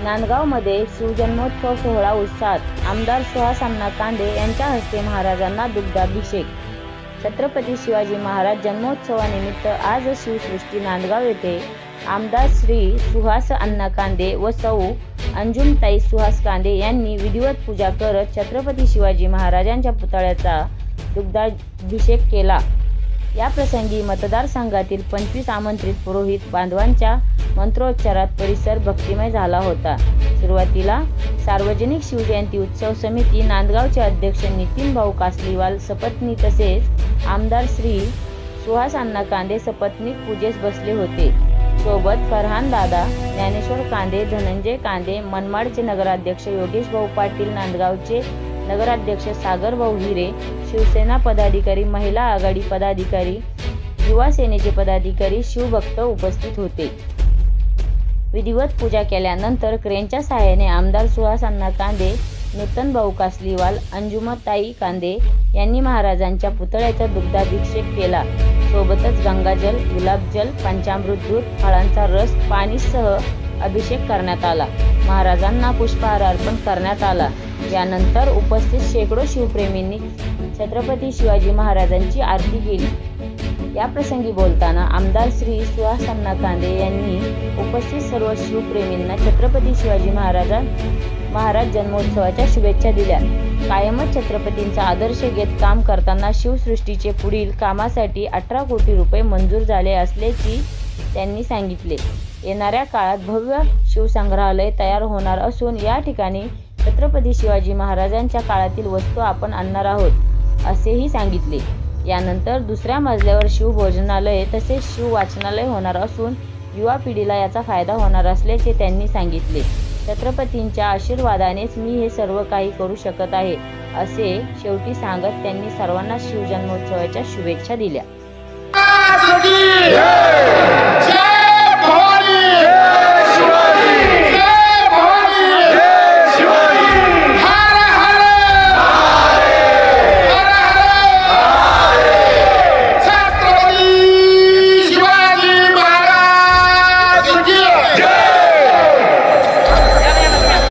नांदगावमध्ये शिवजन्मोत्सव सोहळा उत्साहात आमदार सुहास अण्णा कांदे यांच्या हस्ते महाराजांना दुग्धाभिषेक। छत्रपती शिवाजी महाराज जन्मोत्सवानिमित्त आज शिवसृष्टी नांदगाव येथे आमदार श्री सुहास अण्णा कांदे व सौ अंजुमताई सुहास कांदे यांनी विधिवत पूजा करत छत्रपती शिवाजी महाराजांच्या पुतळ्याचा दुग्धाभिषेक केला। या प्रसंगी मतदारसंघातील 25 आमंत्रित पुरोहित बांधवांच्या मंत्रोच्चारात परिसर भक्तिमय झाला होता। सुरुवातीला सार्वजनिक शिवजयंती उत्सव समिती नांदगावचे अध्यक्ष नितीन भाऊ कासलीवाल सपत्नी तसेच आमदार श्री सुहास अण्णा कांदे सपत्नीक पूजेस बसले होते। सोबत फरहान दादा, ज्ञानेश्वर कांदे, धनंजय कांदे, मनमाडचे नगराध्यक्ष योगेश भाऊ पाटील, नांदगावचे नगराध्यक्ष सागर भाऊ हिरे, शिवसेना पदाधिकारी, महिला आघाडी पदाधिकारी, युवा सेनेचे पदाधिकारी, शिवभक्त उपस्थित होते। विधिवत पूजा केल्यानंतर क्रेनच्या सहाय्याने आमदार सुहास अण्णा कांदे, नूतन भाऊ कासलीवाल, अंजुमताई कांदे यांनी महाराजांच्या पुतळ्याचा दुग्धाभिषेक केला। सोबतच गंगाजल, गुलाबजल, पंचामृत दूध, फळांचा रस, पाणीसह अभिषेक करण्यात आला। महाराजांना पुष्पहार अर्पण करण्यात आला। यानंतर उपस्थित शेकडो शिवप्रेमींनी छत्रपती शिवाजी महाराजांची आरती केली। या प्रसंगी बोलताना आमदार श्री सुहास अण्णा कांदे यांनी उपस्थित सर्व शिवप्रेमींना छत्रपती शिवाजी महाराज जन्मोत्सवाच्या शुभेच्छा दिल्या। कायमच छत्रपतींचा आदर्श घेत काम करताना शिवसृष्टीचे पुढील कामासाठी 18 कोटी रुपये मंजूर झाले असल्याची त्यांनी सांगितले। येणाऱ्या काळात भव्य शिवसंग्रहालय तयार होणार असून या ठिकाणी छत्रपती शिवाजी महाराजांच्या काळातील वस्तू आपण आणणार आहोत असेही सांगितले। यानंतर दुसऱ्या मजल्यावर शिवभोजनालय तसेच शिव वाचनालय होणार असून युवा पिढीला याचा फायदा होणार असल्याचे त्यांनी सांगितले। छत्रपतींच्या आशीर्वादानेच मी हे सर्व काही करू शकत आहे असे शेवटी सांगत त्यांनी सर्वांना शिवजन्मोत्सवाच्या शुभेच्छा दिल्या।